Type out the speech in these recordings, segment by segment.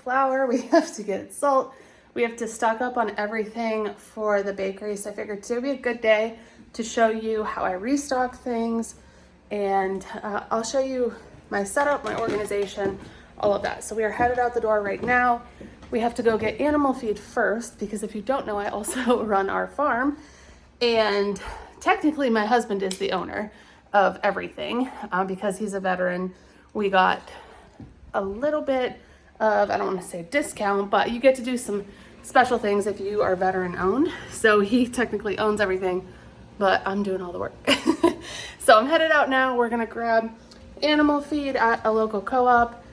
flour, we have to get salt, we have to stock up on everything for the bakery. So I figured today would be a good day to show you how I restock things, and I'll show you my setup, my organization, all of that. So we are headed out the door right now. We have to go get animal feed first, because if you don't know, I also run our farm, and technically my husband is the owner of everything because he's a veteran. We got a little bit of, I don't want to say discount, but you get to do some special things if you are veteran owned. So he technically owns everything, but I'm doing all the work. So I'm headed out now. We're gonna grab animal feed at a local co-op,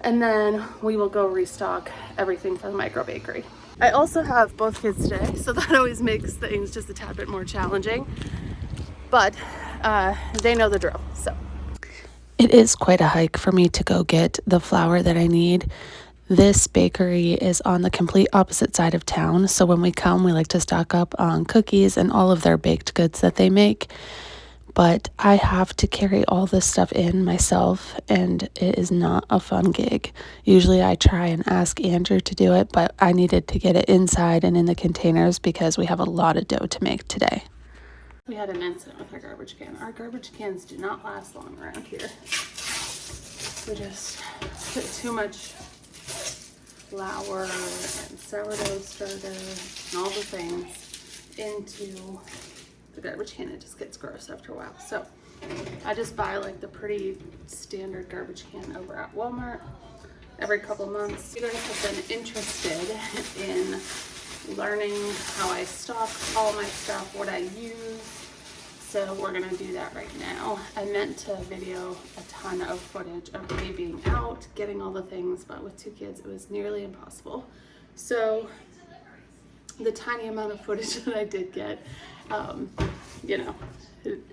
and then we will go restock everything for the micro bakery. I also have both kids today, so that always makes things just a tad bit more challenging, but they know the drill, so. It is quite a hike for me to go get the flour that I need. This bakery is on the complete opposite side of town, so when we come, we like to stock up on cookies and all of their baked goods that they make. But I have to carry all this stuff in myself, and it is not a fun gig. Usually I try and ask Andrew to do it, but I needed to get it inside and in the containers because we have a lot of dough to make today. We had an incident with our garbage can. Our garbage cans do not last long around here. We just put too much flour and sourdough starter and all the things into the garbage can. It just gets gross after a while. So I just buy like the pretty standard garbage can over at Walmart every couple months. You guys have been interested in learning how I stock all my stuff, what I use. So we're gonna do that right now. I meant to video a ton of footage of me being out, getting all the things, but with 2 kids, it was nearly impossible. So the tiny amount of footage that I did get, you know,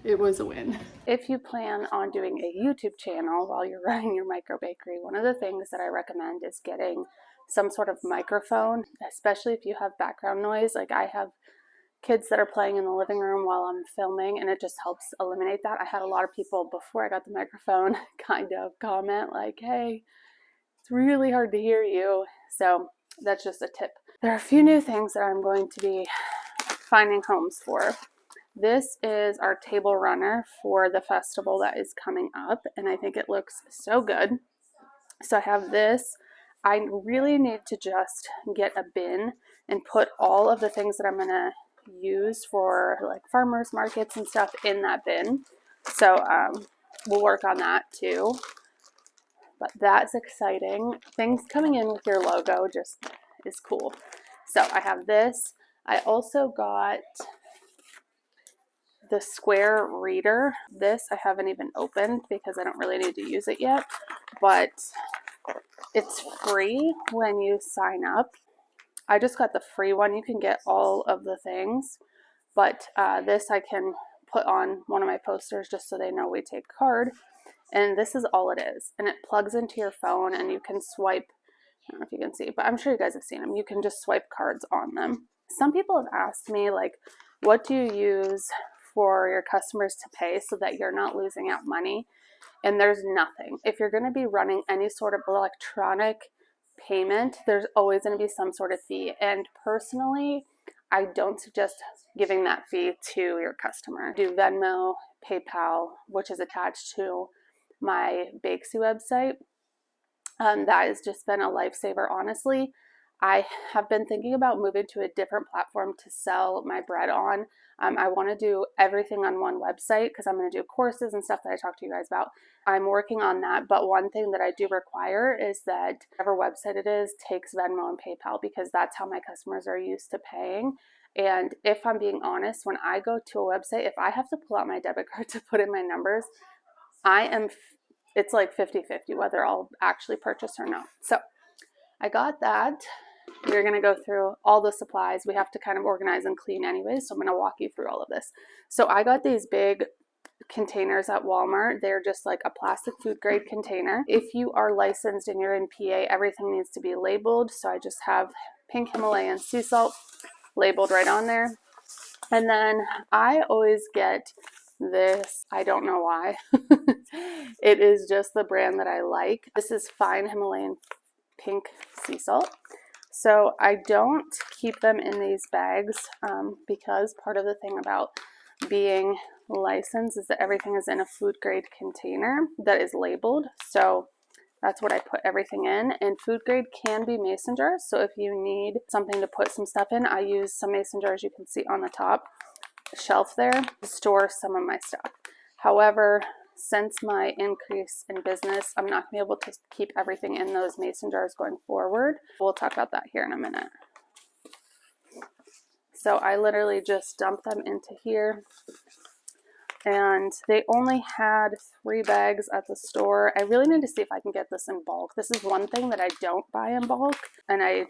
it was a win. If you plan on doing a YouTube channel while you're running your micro bakery, one of the things that I recommend is getting some sort of microphone, especially if you have background noise. Like I have kids that are playing in the living room while I'm filming, and it just helps eliminate that. I had a lot of people before I got the microphone kind of comment like, hey, it's really hard to hear you. So that's just a tip. There are a few new things that I'm going to be finding homes for. This is our table runner for the festival that is coming up, and I think it looks so good. So I have this. I really need to just get a bin and put all of the things that I'm gonna use for like farmers markets and stuff in that bin. So we'll work on that too. But that's exciting. Things coming in with your logo just is cool. So I have this. I also got the square reader. This I haven't even opened because I don't really need to use it yet, but it's free when you sign up. I just got the free one. You can get all of the things, but this I can put on one of my posters just so they know we take card. And this is all it is. And it plugs into your phone, and you can swipe. I don't know if you can see, but I'm sure you guys have seen them. You can just swipe cards on them. Some people have asked me, like, what do you use for your customers to pay so that you're not losing out money? And there's nothing. If you're going to be running any sort of electronic payment, there's always going to be some sort of fee. And personally, I don't suggest giving that fee to your customer. Do Venmo, PayPal, which is attached to my Bakesy website. That has just been a lifesaver, honestly. I have been thinking about moving to a different platform to sell my bread on. I want to do everything on one website because I'm going to do courses and stuff that I talked to you guys about. I'm working on that, but one thing that I do require is that whatever website it is takes Venmo and PayPal, because that's how my customers are used to paying. And if I'm being honest, when I go to a website, if I have to pull out my debit card to put in my numbers, it's like 50-50 whether I'll actually purchase or not. So I got that. We're going to go through all the supplies. We have to kind of organize and clean anyway, so I'm going to walk you through all of this. So I got these big containers at Walmart. They're just like a plastic food grade container. If you are licensed and you're in PA, everything needs to be labeled. So I just have pink Himalayan sea salt labeled right on there. And then I always get this, I don't know why. It is just the brand that I like. This is fine Himalayan pink sea salt. So I don't keep them in these bags because part of the thing about being licensed is that everything is in a food grade container that is labeled. So that's what I put everything in. And food grade can be mason jars. So if you need something to put some stuff in, I use some mason jars you can see on the top shelf there to store some of my stuff. However, since my increase in business, I'm not going to be able to keep everything in those mason jars going forward. We'll talk about that here in a minute. So I literally just dumped them into here, and they only had 3 bags at the store. I really need to see if I can get this in bulk. This is one thing that I don't buy in bulk, and I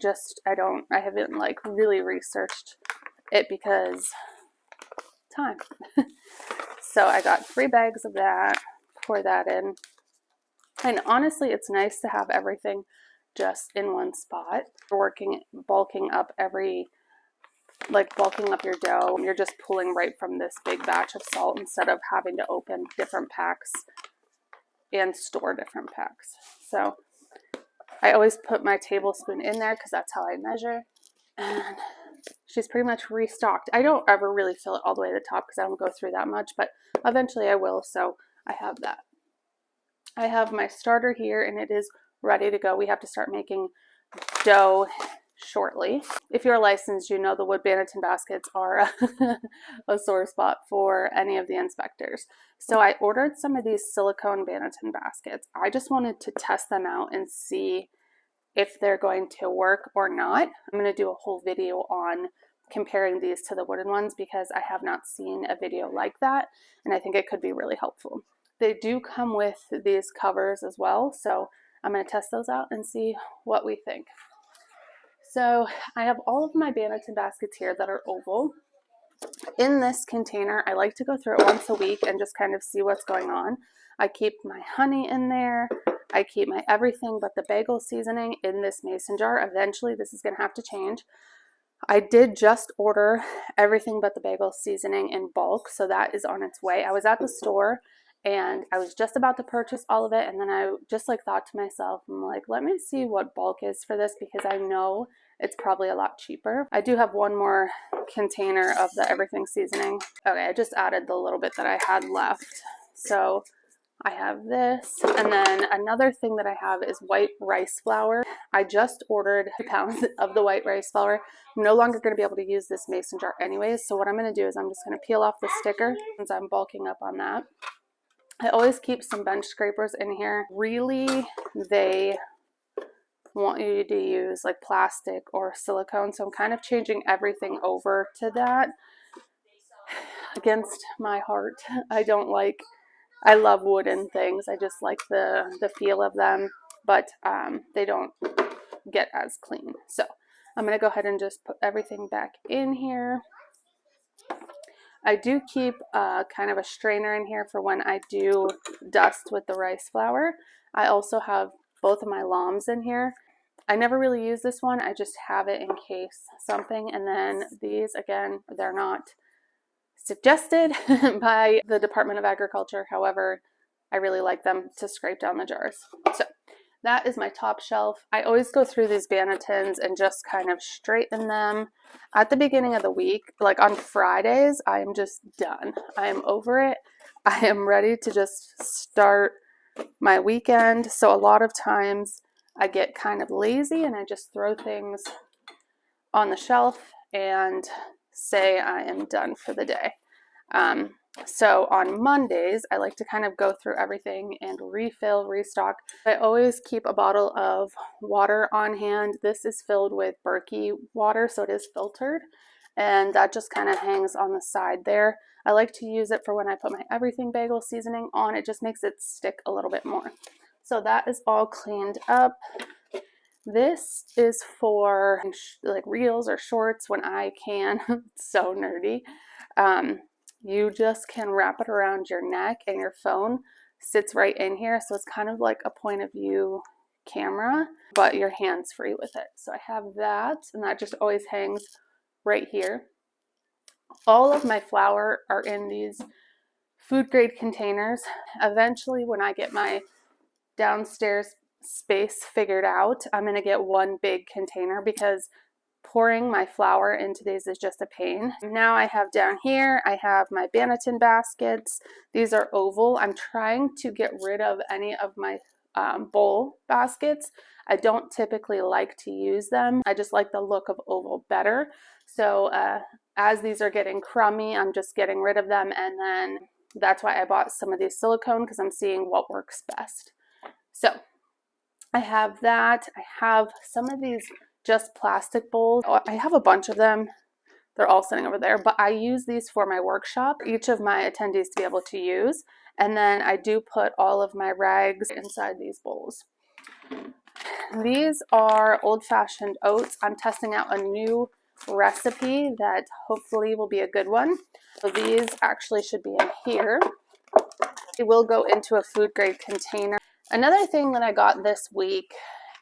haven't like really researched it because time. So I got 3 bags of that, pour that in. And honestly, it's nice to have everything just in one spot. Bulking up your dough. You're just pulling right from this big batch of salt instead of having to open different packs and store different packs. So I always put my tablespoon in there because that's how I measure. And she's pretty much restocked. I don't ever really fill it all the way to the top because I don't go through that much, but eventually I will. So I have that. I have my starter here and it is ready to go. We have to start making dough shortly. If you're licensed, you know the wood Banneton baskets are a sore spot for any of the inspectors. So I ordered some of these silicone Banneton baskets. I just wanted to test them out and see if they're going to work or not. I'm going to do a whole video on comparing these to the wooden ones because I have not seen a video like that, and I think it could be really helpful. They do come with these covers as well, so I'm going to test those out and see what we think. So I have all of my Banneton baskets here that are oval. In this container, I like to go through it once a week and just kind of see what's going on. I keep my honey in there. I keep my everything but the bagel seasoning in this mason jar. Eventually, this is going to have to change. I did just order everything but the bagel seasoning in bulk, so that is on its way. I was at the store and I was just about to purchase all of it, and then I just thought to myself, I'm like, let me see what bulk is for this because I know it's probably a lot cheaper. I do have one more container of the everything seasoning. Okay, I just added the little bit that I had left. So I have this, and then another thing that I have is white rice flour. I just ordered 2 pounds of the white rice flour. I'm no longer going to be able to use this mason jar anyways, so what I'm going to do is I'm just going to peel off the sticker since I'm bulking up on that. I always keep some bench scrapers in here. Really, they want you to use like plastic or silicone, so I'm kind of changing everything over to that against my heart. I love wooden things. I just like the feel of them, but they don't get as clean. So I'm going to go ahead and just put everything back in here. I do keep kind of a strainer in here for when I do dust with the rice flour. I also have both of my loaves in here. I never really use this one. I just have it in case something. And then these, again, they're not suggested by the Department of Agriculture. However, I really like them to scrape down the jars. So that is my top shelf. I always go through these Bannetons and just kind of straighten them at the beginning of the week. Like on Fridays, I am just done. I am over it. I am ready to just start my weekend. So a lot of times I get kind of lazy and I just throw things on the shelf and say I am done for the day. So on Mondays, I like to kind of go through everything and refill, restock. I always keep a bottle of water on hand. This is filled with Berkey water, so it is filtered, and that just kind of hangs on the side there. I like to use it for when I put my everything bagel seasoning on. It just makes it stick a little bit more. So that is all cleaned up. This is for like reels or shorts when I can. It's so nerdy. You just can wrap it around your neck and your phone sits right in here. So it's kind of like a point of view camera, but you're hands free with it. So I have that, and that just always hangs right here. All of my flour are in these food grade containers. Eventually, when I get my downstairs space figured out, I'm going to get one big container because pouring my flour into these is just a pain. Now I have down here, I have my Banneton baskets. These are oval. I'm trying to get rid of any of my bowl baskets. I don't typically like to use them. I just like the look of oval better. So as these are getting crummy, I'm just getting rid of them, and then that's why I bought some of these silicone, because I'm seeing what works best. So I have that. I have some of these just plastic bowls. I have a bunch of them. They're all sitting over there, but I use these for my workshop, each of my attendees to be able to use. And then I do put all of my rags inside these bowls. These are old-fashioned oats. I'm testing out a new recipe that hopefully will be a good one. So these actually should be in here. It will go into a food grade container. Another thing that I got this week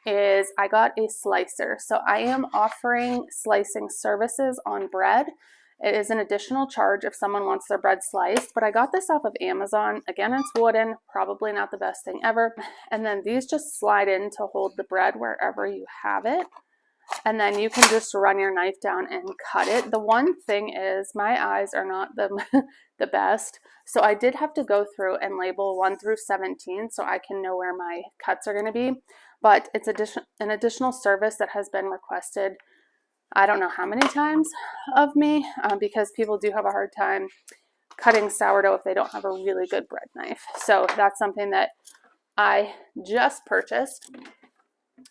is I got a slicer. So I am offering slicing services on bread. It is an additional charge if someone wants their bread sliced, but I got this off of Amazon. Again, it's wooden, probably not the best thing ever. And then these just slide in to hold the bread wherever you have it. And then you can just run your knife down and cut it. The one thing is my eyes are not the best. So I did have to go through and label 1 through 17 so I can know where my cuts are going to be. But it's an additional service that has been requested, I don't know how many times of me, because people do have a hard time cutting sourdough if they don't have a really good bread knife. So that's something that I just purchased.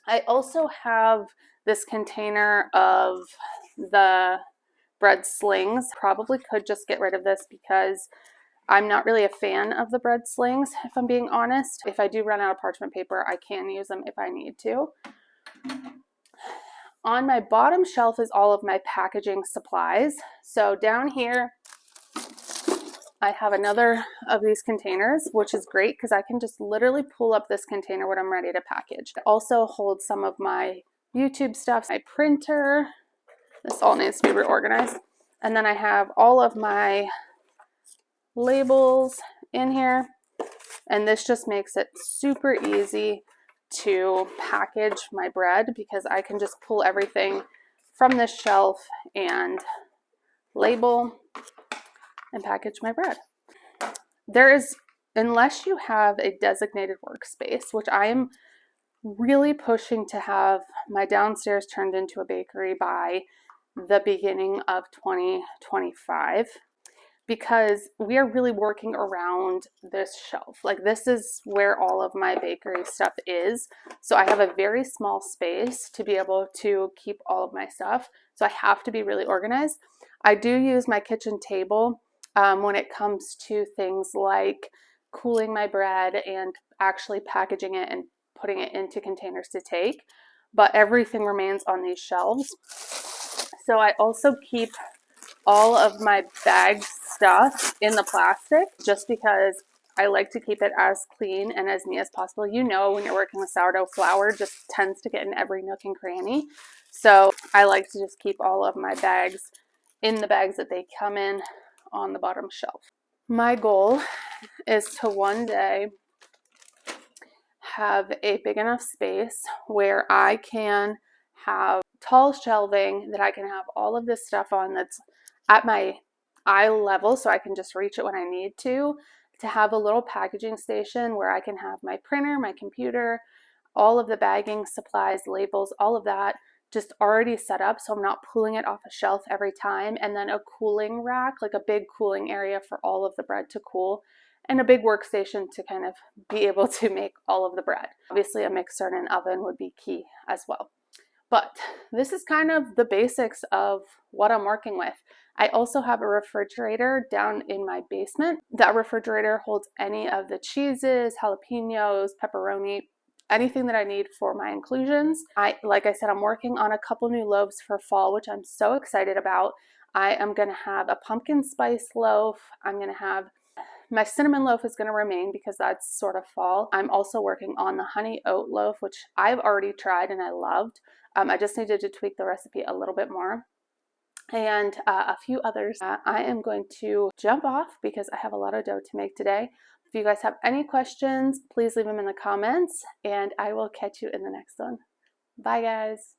I also have this container of the bread slings. Probably could just get rid of this because I'm not really a fan of the bread slings, if I'm being honest. If I do run out of parchment paper, I can use them if I need to. On my bottom shelf is all of my packaging supplies. So down here, I have another of these containers, which is great because I can just literally pull up this container when I'm ready to package. It also holds some of my YouTube stuff, my printer. This all needs to be reorganized. And then I have all of my labels in here. And this just makes it super easy to package my bread because I can just pull everything from this shelf and label and package my bread. There is, unless you have a designated workspace, which I am really pushing to have my downstairs turned into a bakery by the beginning of 2025, because we are really working around this shelf. Like, this is where all of my bakery stuff is. So I have a very small space to be able to keep all of my stuff. So I have to be really organized. I do use my kitchen table when it comes to things like cooling my bread and actually packaging it and putting it into containers to take. But everything remains on these shelves. So I also keep all of my bag stuff in the plastic just because I like to keep it as clean and as neat as possible. You know, when you're working with sourdough, flour just tends to get in every nook and cranny. So I like to just keep all of my bags in the bags that they come in on the bottom shelf. My goal is to one day have a big enough space where I can have tall shelving that I can have all of this stuff on that's at my eye level so I can just reach it when I need to have a little packaging station where I can have my printer, my computer, all of the bagging supplies, labels, all of that just already set up so I'm not pulling it off a shelf every time, and then a cooling rack, like a big cooling area for all of the bread to cool, and a big workstation to kind of be able to make all of the bread. Obviously a mixer and an oven would be key as well. But this is kind of the basics of what I'm working with. I also have a refrigerator down in my basement. That refrigerator holds any of the cheeses, jalapenos, pepperoni, anything that I need for my inclusions. Like I said, I'm working on a couple new loaves for fall, which I'm so excited about. I am going to have a pumpkin spice loaf. I'm going to have my cinnamon loaf is going to remain because that's sort of fall. I'm also working on the honey oat loaf, which I've already tried and I loved. I just needed to tweak the recipe a little bit more. And a few others. I am going to jump off because I have a lot of dough to make today. If you guys have any questions, please leave them in the comments, and I will catch you in the next one. Bye, guys.